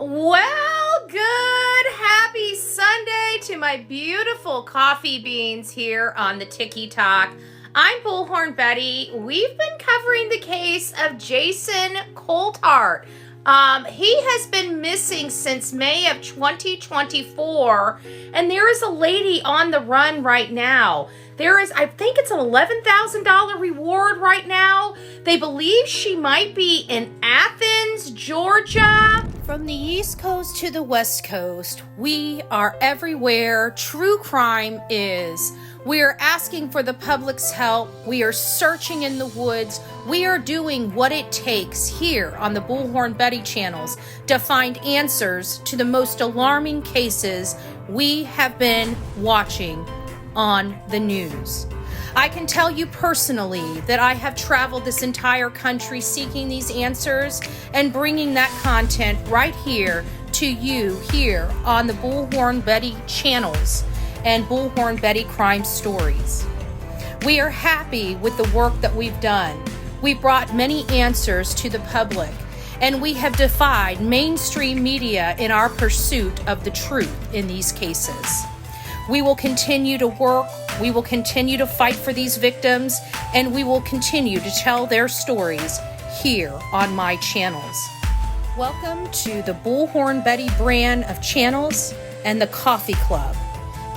Well, good happy Sunday to my beautiful coffee beans here on the Tiki Talk. I'm Bullhorn Betty. We've been covering the case of Jason Coulthart. He has been missing since May of 2024, and there is a lady on the run right now. There is, I think it's an $11,000 reward right now. They believe she might be in Athens, Georgia. From the East Coast to the West Coast, we are everywhere true crime is. We are asking for the public's help. We are searching in the woods. We are doing what it takes here on the Bullhorn Betty channels to find answers to the most alarming cases we have been watching on the news. I can tell you personally that I have traveled this entire country seeking these answers and bringing that content right here to you here on the Bullhorn Betty channels and Bullhorn Betty Crime Stories. We are happy with the work that we've done. We brought many answers to the public, and we have defied mainstream media in our pursuit of the truth in these cases. We will continue to work, we will continue to fight for these victims, and we will continue to tell their stories here on my channels. Welcome to the Bullhorn Betty brand of channels and the Coffee Club.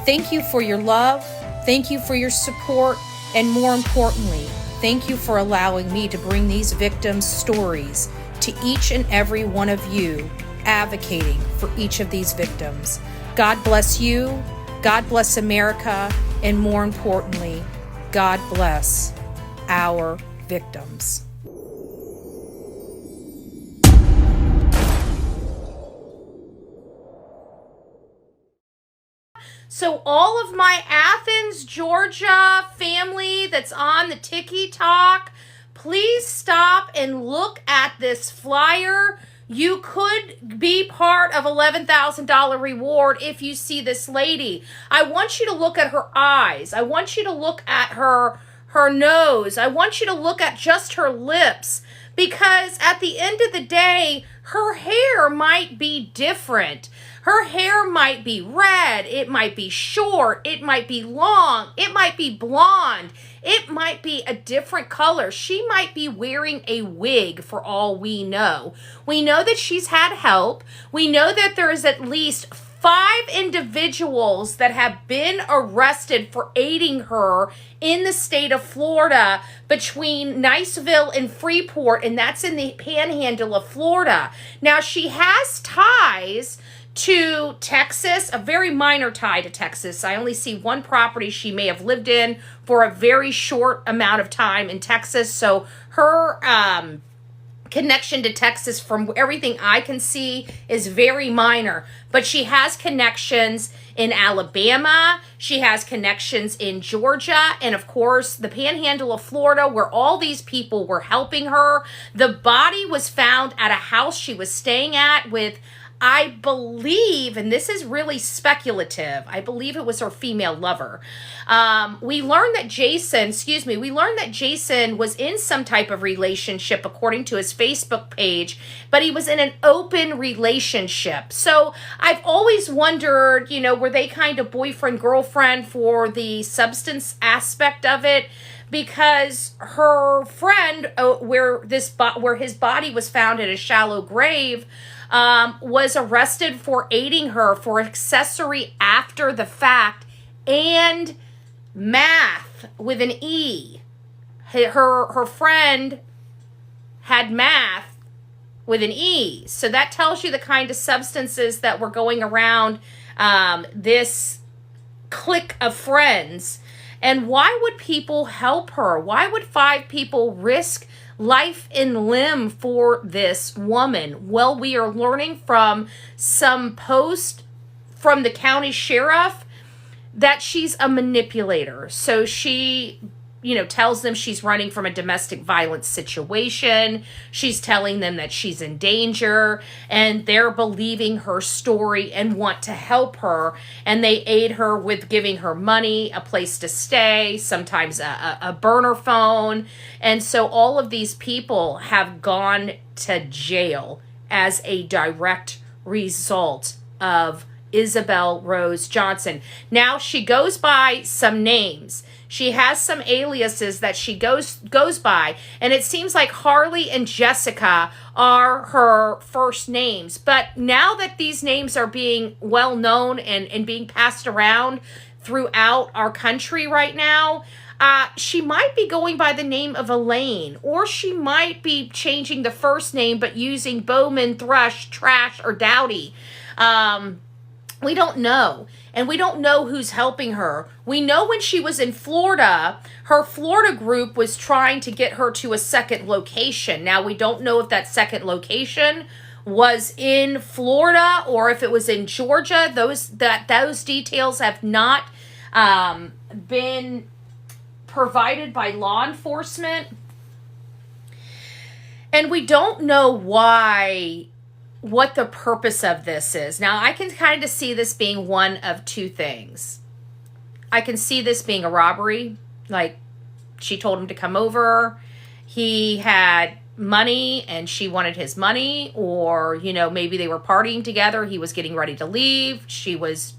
Thank you for your love, thank you for your support, and more importantly, thank you for allowing me to bring these victims' stories to each and every one of you, advocating for each of these victims. God bless you, God bless America, and more importantly, God bless our victims. So all of my Athens, Georgia family that's on the Tiki Talk, please stop and look at this flyer. You could be part of $11,000 reward if you see this lady. I want you to look at her eyes. I want you to look at her nose. I want you to look at just her lips, because at the end of the day, her hair might be different. Her hair might be red, it might be short, it might be long, it might be blonde, it might be a different color. She might be wearing a wig for all we know. We know that she's had help. We know that there is at least 5 individuals that have been arrested for aiding her in the state of Florida between Niceville and Freeport, and that's in the panhandle of Florida. Now, she has ties to Texas, a very minor tie to Texas. I only see one property she may have lived in for a very short amount of time in Texas. So her connection to Texas, from everything I can see, is very minor. But she has connections in Alabama. She has connections in Georgia. And of course, the panhandle of Florida, where all these people were helping her. The body was found at a house she was staying at with, I believe, and this is really speculative, I believe it was her female lover. We learned that Jason was in some type of relationship according to his Facebook page, but he was in an open relationship. So I've always wondered, were they kind of boyfriend, girlfriend for the substance aspect of it? Because her friend, where his body was found in a shallow grave, was arrested for aiding her for accessory after the fact and math with an E. Her friend had math with an E. So that tells you the kind of substances that were going around this clique of friends. And why would people help her? Why would 5 people risk life and limb for this woman? Well, we are learning from some post from the county sheriff that she's a manipulator. So she tells them she's running from a domestic violence situation. She's telling them that she's in danger, and they're believing her story and want to help her. And they aid her with giving her money, a place to stay, sometimes a burner phone. And so all of these people have gone to jail as a direct result of Isabelle Rose Johnson. Now, she goes by some names. She has some aliases that she goes by, and it seems like Harley and Jessica are her first names. But now that these names are being well known and being passed around throughout our country right now, she might be going by the name of Elaine, or she might be changing the first name but using Bowman, Thrush, Trash, or Dowdy. We don't know. And we don't know who's helping her. We know when she was in Florida, her Florida group was trying to get her to a second location. Now, we don't know if that second location was in Florida or if it was in Georgia. Those details have not been provided by law enforcement. And we don't know what the purpose of this is. Now, I can kind of see this being one of two things. I can see this being a robbery. Like, she told him to come over. He had money and she wanted his money. Or, you know, maybe they were partying together. He was getting ready to leave. She was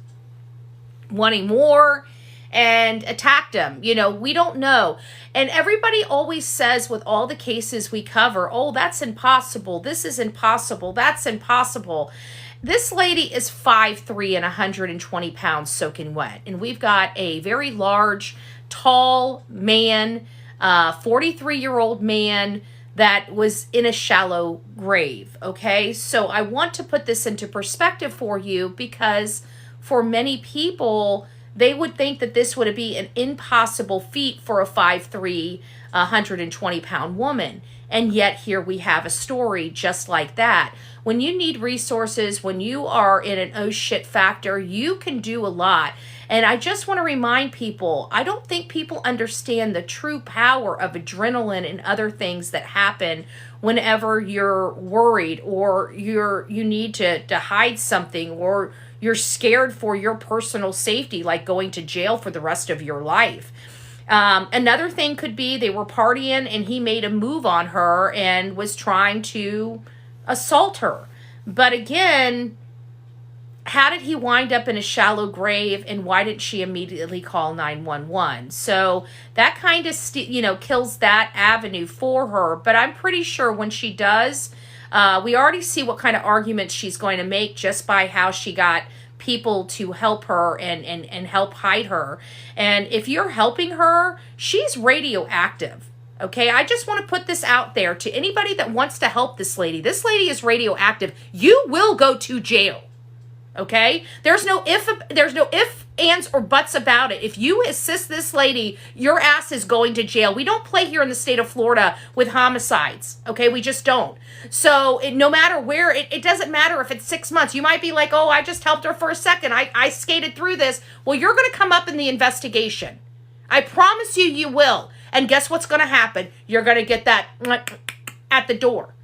wanting more and attacked him. You know, we don't know. And everybody always says with all the cases we cover, oh, that's impossible. This is impossible. That's impossible. This lady is 5'3" and 120 pounds soaking wet. And we've got a very large, tall man, 43-year-old man that was in a shallow grave. Okay, so I want to put this into perspective for you because for many people, they would think that this would be an impossible feat for a 5'3", 120-pound woman. And yet here we have a story just like that. When you need resources, when you are in an oh shit factor, you can do a lot. And I just want to remind people, I don't think people understand the true power of adrenaline and other things that happen whenever you're worried or you need to hide something, or you're scared for your personal safety, like going to jail for the rest of your life. Another thing could be they were partying and he made a move on her and was trying to assault her. But again, how did he wind up in a shallow grave, and why didn't she immediately call 911? So that kind of, kills that avenue for her. But I'm pretty sure when she does, we already see what kind of arguments she's going to make just by how she got people to help her and help hide her. And if you're helping her, she's radioactive. Okay, I just want to put this out there to anybody that wants to help this lady. This lady is radioactive. You will go to jail. Okay? There's no if, ands, or buts about it. If you assist this lady, your ass is going to jail. We don't play here in the state of Florida with homicides. Okay? We just don't. So no matter where, it doesn't matter if it's 6 months. You might be like, oh, I just helped her for a second. I skated through this. Well, you're going to come up in the investigation. I promise you, you will. And guess what's going to happen? You're going to get that at the door.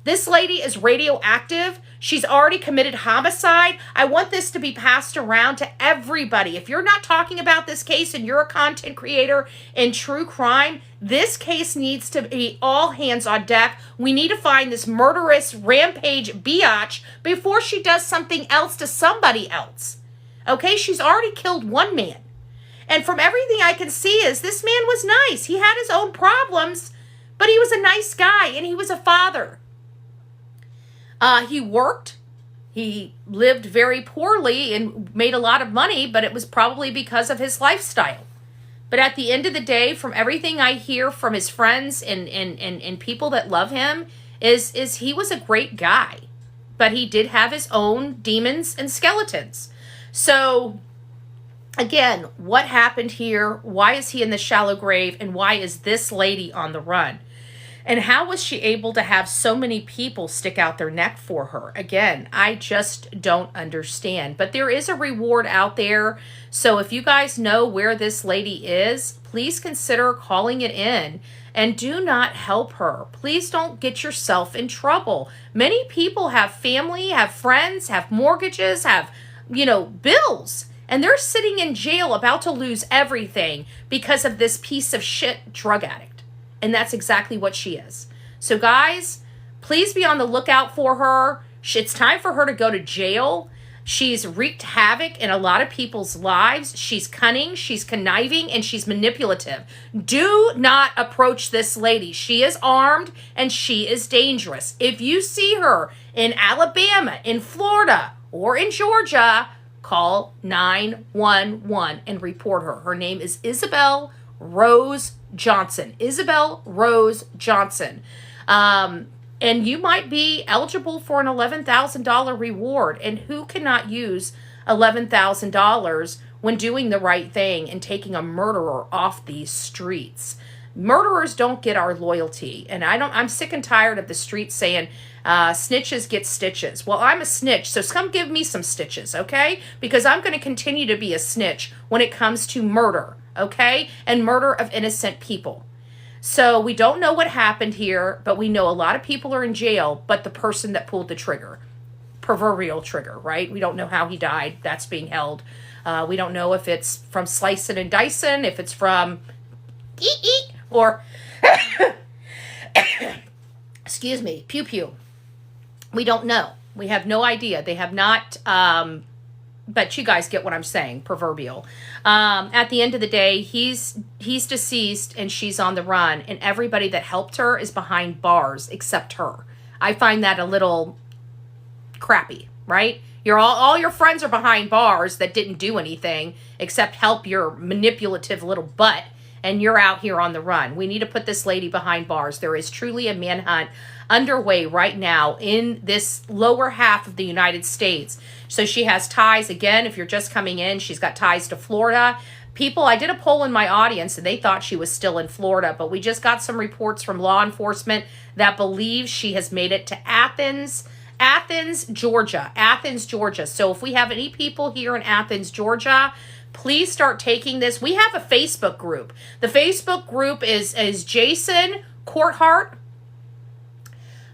This lady is radioactive. She's already committed homicide. I want this to be passed around to everybody. If you're not talking about this case and you're a content creator in true crime, this case needs to be all hands on deck. We need to find this murderous rampage biatch before she does something else to somebody else. Okay, she's already killed one man. And from everything I can see is this man was nice. He had his own problems, but he was a nice guy and he was a father. He worked. He lived very poorly and made a lot of money, but it was probably because of his lifestyle. But at the end of the day, from everything I hear from his friends and people that love him, is he was a great guy. But he did have his own demons and skeletons. So again, what happened here? Why is he in the shallow grave? And why is this lady on the run? And how was she able to have so many people stick out their neck for her? Again, I just don't understand. But there is a reward out there. So if you guys know where this lady is, please consider calling it in. And do not help her. Please don't get yourself in trouble. Many people have family, have friends, have mortgages, have, bills. And they're sitting in jail about to lose everything because of this piece of shit drug addict. And that's exactly what she is. So guys, please be on the lookout for her. It's time for her to go to jail. She's wreaked havoc in a lot of people's lives. She's cunning, she's conniving, and she's manipulative. Do not approach this lady. She is armed and she is dangerous. If you see her in Alabama, in Florida, or in Georgia, call 911 and report her. Her name is Isabelle Rose Johnson. Isabelle Rose Johnson. And you might be eligible for an $11,000 reward. And who cannot use $11,000 when doing the right thing and taking a murderer off these streets? Murderers don't get our loyalty. And I'm sick and tired of the streets saying, snitches get stitches. Well, I'm a snitch, so come give me some stitches, okay? Because I'm going to continue to be a snitch when it comes to murder, okay? And murder of innocent people. So we don't know what happened here, but we know a lot of people are in jail, but the person that pulled the trigger, proverbial trigger, right? We don't know how he died. That's being held. We don't know if it's from slicing and dicing, if it's from or excuse me, pew pew. We don't know. We have no idea. They have not, but you guys get what I'm saying, proverbial. At the end of the day, he's deceased and she's on the run, and everybody that helped her is behind bars except her. I find that a little crappy, right? All your friends are behind bars that didn't do anything except help your manipulative little butt, and you're out here on the run. We need to put this lady behind bars. There is truly a manhunt underway right now in this lower half of the United States. So she has ties, again, if you're just coming in, she's got ties to Florida. People, I did a poll in my audience and they thought she was still in Florida, but we just got some reports from law enforcement that believe she has made it to Athens, Georgia. Athens, Georgia. So if we have any people here in Athens, Georgia, please start taking this. We have a Facebook group. The Facebook group is Jason Coulthart.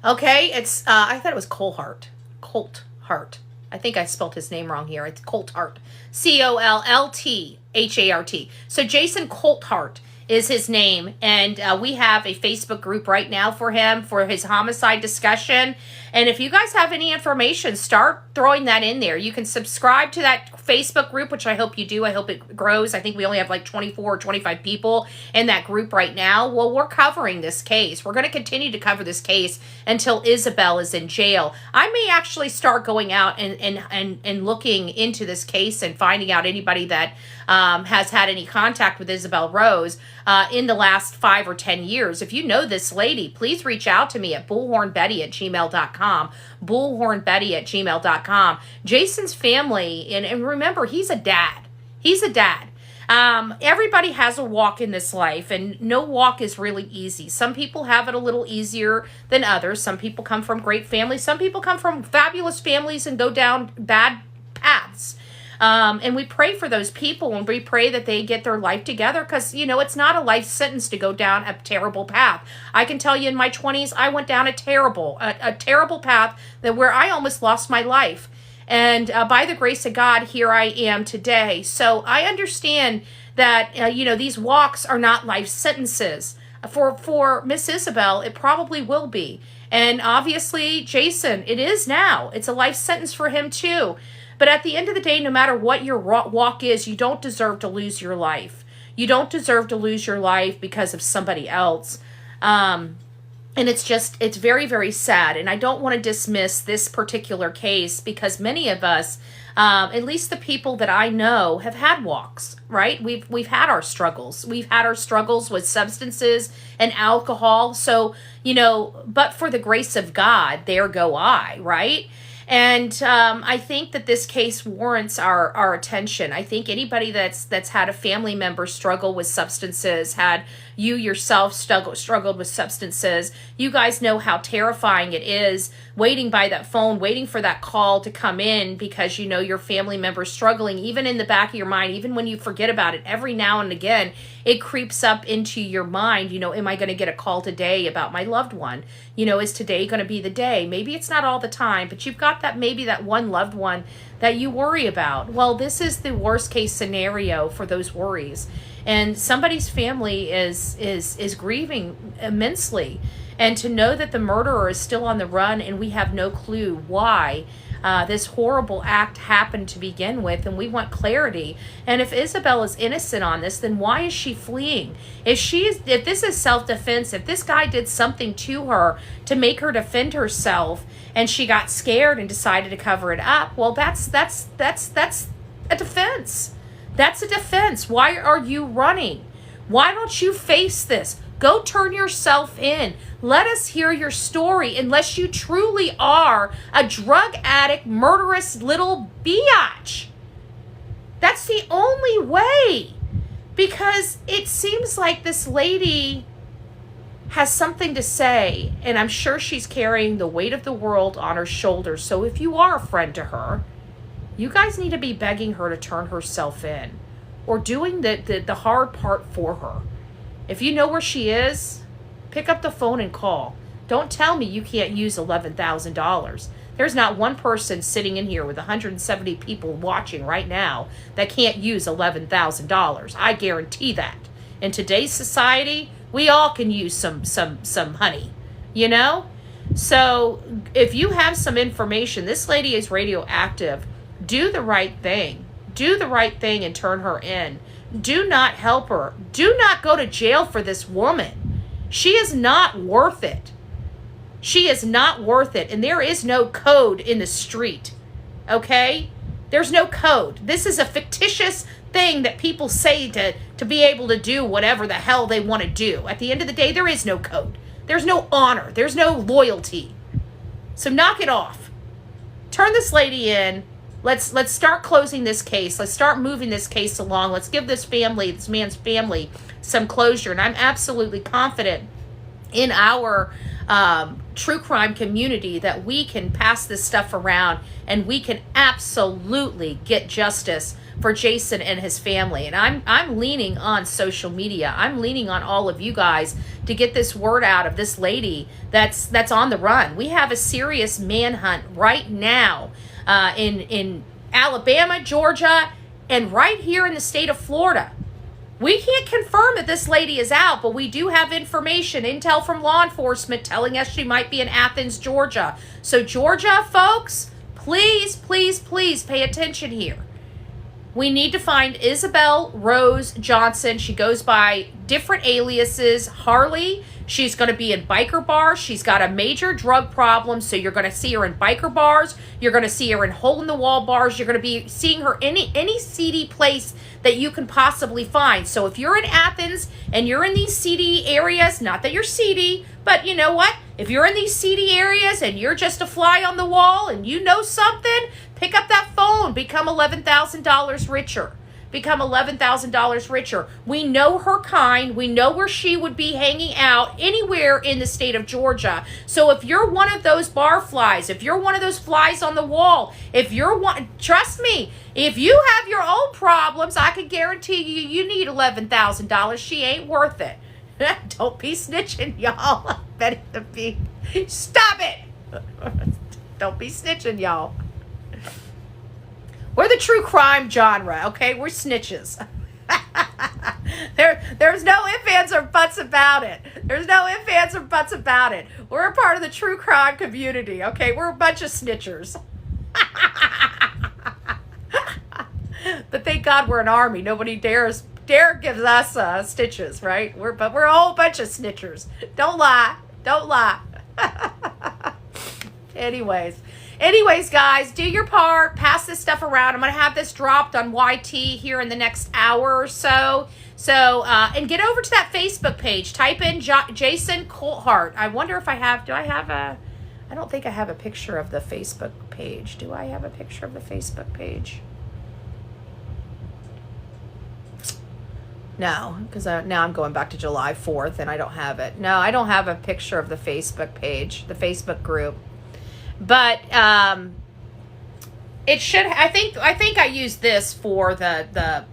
Okay, it's, I thought it was Coulthart. I think I spelled his name wrong here. It's Coulthart. Coulthart. So Jason Coulthart is his name, and we have a Facebook group right now for him for his homicide discussion. And if you guys have any information, start throwing that in there. You can subscribe to that Facebook group, which I hope you do. I hope it grows. I think we only have like 24 or 25 people in that group right now. Well, we're covering this case. We're going to continue to cover this case until Isabelle is in jail. I may actually start going out and looking into this case and finding out anybody that has had any contact with Isabelle Rose in the last 5 or 10 years. If you know this lady, please reach out to me at bullhornbetty@gmail.com. bullhornbetty@gmail.com. Jason's family, and remember, he's a dad. Everybody has a walk in this life, and no walk is really easy. Some people have it a little easier than others. Some people come from great families. Some people come from fabulous families and go down bad paths. And we pray for those people, and we pray that they get their life together, because, you know, it's not a life sentence to go down a terrible path. I can tell you in my 20s, I went down a terrible path where I almost lost my life. And by the grace of God, here I am today. So I understand that, you know, these walks are not life sentences. For Miss Isabelle, it probably will be. And obviously, Jason, it is now. It's a life sentence for him too. But at the end of the day, no matter what your walk is, you don't deserve to lose your life. You don't deserve to lose your life because of somebody else. And it's very, very sad. And I don't want to dismiss this particular case, because many of us, at least the people that I know, have had walks, right? We've had our struggles. We've had our struggles with substances and alcohol. So, you know, but for the grace of God, there go I, right? And I think that this case warrants our attention. I think anybody that's had a family member struggle with substances, had you yourself struggled with substances, you guys know how terrifying it is waiting by that phone, waiting for that call to come in, because you know your family member's struggling. Even in the back of your mind, even when you forget about it, every now and again, it creeps up into your mind. You know, am I going to get a call today about my loved one? You know, is today going to be the day? Maybe it's not all the time, but you've got maybe that one loved one that you worry about. Well, this is the worst case scenario for those worries. And somebody's family is grieving immensely. And to know that the murderer is still on the run and we have no clue why this horrible act happened to begin with, and we want clarity. And if Isabelle is innocent on this, then why is she fleeing? If this is self-defense, if this guy did something to her to make her defend herself, and she got scared and decided to cover it up, well, that's a defense. That's a defense. Why are you running? Why don't you face this? Go turn yourself in. Let us hear your story, unless you truly are a drug addict, murderous little biatch. That's the only way. Because it seems like this lady has something to say, and I'm sure she's carrying the weight of the world on her shoulders. So if you are a friend to her, you guys need to be begging her to turn herself in, or doing the hard part for her. If you know where she is, pick up the phone and call. Don't tell me you can't use $11,000. There's not one person sitting in here with 170 people watching right now that can't use $11,000. I guarantee that. In today's society, we all can use some honey, you know? So if you have some information, this lady is radioactive, do the right thing. Do the right thing and turn her in. Do not help her. Do not go to jail for this woman. She is not worth it. She is not worth it. And there is no code in the street. Okay? There's no code. This is a fictitious thing that people say to be able to do whatever the hell they want to do. At the end of the day, there is no code. There's no honor. There's no loyalty. So knock it off. Turn this lady in. Let's start closing this case. Let's start moving this case along. Let's give this man's family, some closure. And I'm absolutely confident in our true crime community that we can pass this stuff around, and we can absolutely get justice for Jason and his family. And I'm leaning on social media. I'm leaning on all of you guys to get this word out of this lady that's on the run. We have a serious manhunt right now in Alabama, Georgia, and right here in the state of Florida. We can't confirm that this lady is out, but we do have information, intel from law enforcement telling us she might be in Athens, Georgia. So Georgia, folks, please, please, please pay attention here. We need to find Isabelle Rose Johnson. She goes by different aliases. Harley. She's going to be in biker bars. She's got a major drug problem, so you're going to see her in biker bars. You're going to see her in hole-in-the-wall bars. You're going to be seeing her any seedy place that you can possibly find. So if you're in Athens and you're in these seedy areas, not that you're seedy, but you know what? If you're in these seedy areas and you're just a fly on the wall and you know something, pick up that phone. Become $11,000 richer. Become $11,000 richer. We know her kind. We know where she would be hanging out anywhere in the state of Georgia. So if you're one of those bar flies, if you're one of those flies on the wall, if you're one, trust me, if you have your own problems, I can guarantee you need $11,000. She ain't worth it. Don't be snitching, y'all. Betty the Bee. Stop it. Don't be snitching, y'all. We're the true crime genre, okay? We're snitches. There's no ifs, ands, or buts about it. There's no ifs, ands, or buts about it. We're a part of the true crime community, okay? We're a bunch of snitchers. But thank God we're an army. Nobody dare gives us stitches, right? But we're a whole bunch of snitchers. Don't lie. Don't lie. Anyways, guys, do your part. Pass this stuff around. I'm going to have this dropped on YT here in the next hour or so. And get over to that Facebook page. Type in Jason Coulthart. I wonder if I don't think I have a picture of the Facebook page. Do I have a picture of the Facebook page? No, because now I'm going back to July 4th and I don't have it. No, I don't have a picture of the Facebook page, the Facebook group. But it should. I think I used this for the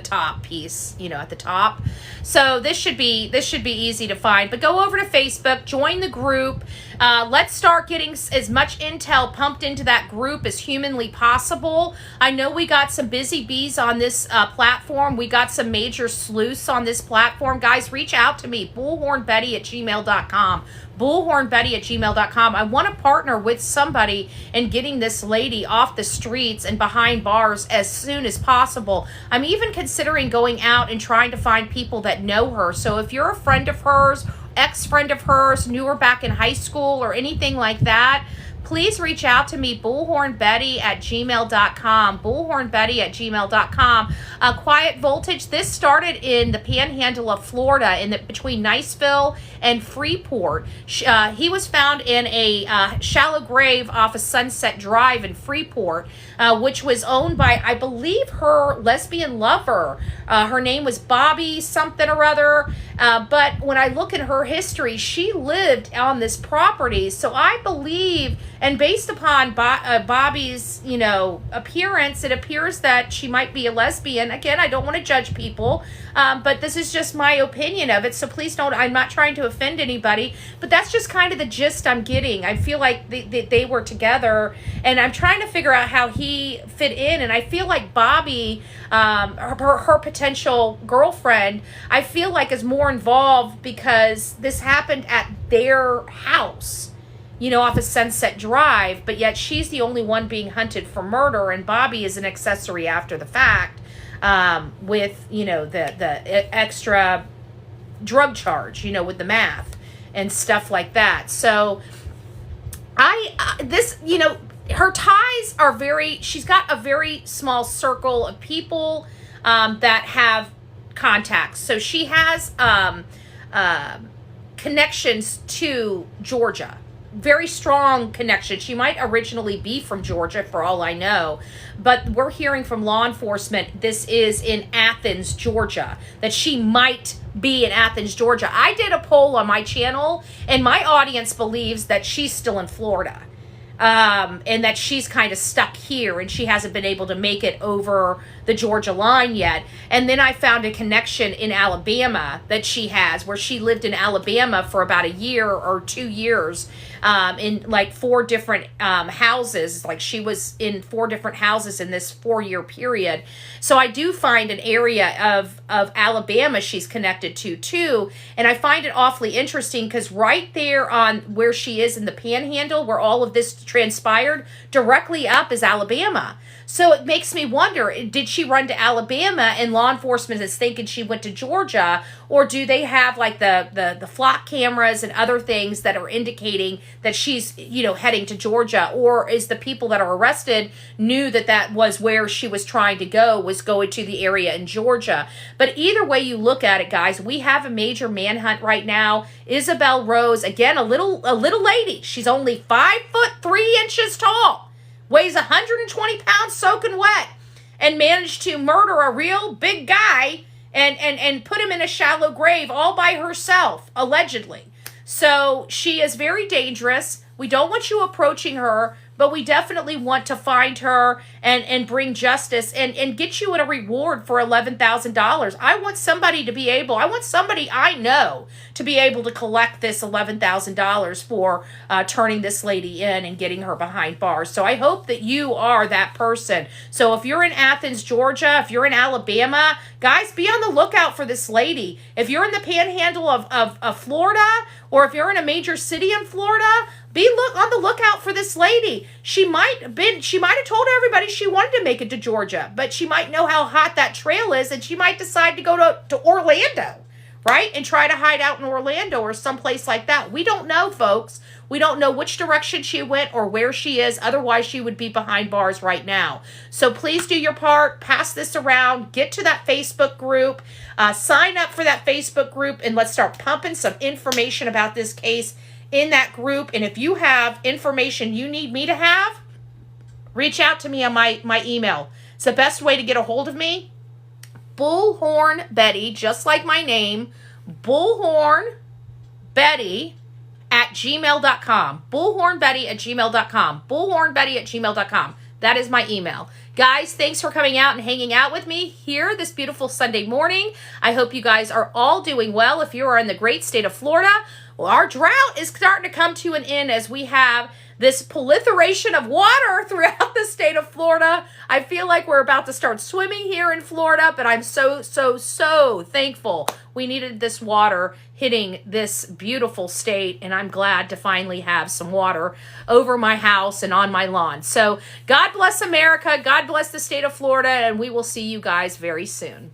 top piece, you know, at the top. So this should be easy to find. But go over to Facebook, join the group. Let's start getting as much intel pumped into that group as humanly possible. I know we got some busy bees on this platform. We got some major sleuths on this platform. Guys, reach out to me, bullhornbetty@gmail.com. bullhornbetty@gmail.com. I want to partner with somebody in getting this lady off the streets and behind bars as soon as possible. I'm even considering going out and trying to find people that know her. So if you're a friend of hers, ex-friend of hers, knew her back in high school or anything like that, please reach out to me, bullhornbetty@gmail.com, bullhornbetty@gmail.com. Quiet Voltage, this started in the panhandle of Florida, between Niceville and Freeport. He was found in a shallow grave off of Sunset Drive in Freeport, which was owned by, I believe, her lesbian lover. Her name was Bobby something or other. But when I look at her history, she lived on this property. So I believe, and based upon Bobby's, appearance, it appears that she might be a lesbian. Again, I don't want to judge people, but this is just my opinion of it. So please don't, I'm not trying to offend anybody, but that's just kind of the gist I'm getting. I feel like they were together, and I'm trying to figure out how he fit in. And I feel like Bobby, her potential girlfriend, I feel like is more involved because this happened at their house, off of Sunset Drive, but yet she's the only one being hunted for murder, and Bobby is an accessory after the fact, with, the extra drug charge, with the math and stuff like that. So her ties are she's got a very small circle of people, that have contacts. So she has, connections to Georgia. Very strong connection. She might originally be from Georgia for all I know, but we're hearing from law enforcement this is in Athens, Georgia, that she might be in Athens, Georgia. I did a poll on my channel, and my audience believes that she's still in Florida, and that she's kind of stuck here and she hasn't been able to make it over the Georgia line yet. And then I found a connection in Alabama that she has, where she lived in Alabama for about a year or 2 years, in like 4 different houses. Like she was in 4 different houses in this 4-year period. So I do find an area of Alabama she's connected to too. And I find it awfully interesting because right there on where she is in the panhandle, where all of this transpired, directly up is Alabama. So it makes me wonder, did she run to Alabama and law enforcement is thinking she went to Georgia, or do they have like the flock cameras and other things that are indicating that she's, heading to Georgia, or is the people that are arrested knew that was where she was trying to go, was going to the area in Georgia? But either way you look at it, guys, we have a major manhunt right now. Isabelle Rose, again, a little lady. She's only 5'3" tall. Weighs 120 pounds soaking wet, and managed to murder a real big guy and put him in a shallow grave all by herself, allegedly. So she is very dangerous. We don't want you approaching her, but we definitely want to find her and bring justice and get you a reward for $11,000. I want somebody I know to be able to collect this $11,000 for turning this lady in and getting her behind bars. So I hope that you are that person. So if you're in Athens, Georgia, if you're in Alabama, guys, be on the lookout for this lady. If you're in the panhandle of Florida, or if you're in a major city in Florida, be on the lookout for this lady. She might have told everybody she wanted to make it to Georgia, but she might know how hot that trail is, and she might decide to go to Orlando, right? And try to hide out in Orlando or someplace like that. We don't know, folks. We don't know which direction she went or where she is. Otherwise, she would be behind bars right now. So please do your part. Pass this around. Get to that Facebook group. Sign up for that Facebook group, and let's start pumping some information about this case in that group. And if you have information you need me to have, reach out to me on my email. It's the best way to get a hold of me. Bullhorn Betty, just like my name, Bullhorn Betty @gmail.com. Bullhornbetty@gmail.com. Bullhornbetty@gmail.com. That is my email. Guys, thanks for coming out and hanging out with me here this beautiful Sunday morning. I hope you guys are all doing well. If you are in the great state of Florida, Well, our drought is starting to come to an end as we have this proliferation of water throughout the state of Florida. I feel like we're about to start swimming here in Florida, but I'm so thankful we needed this water hitting this beautiful state, and I'm glad to finally have some water over my house and on my lawn. So God bless America, God bless the state of Florida, and we will see you guys very soon.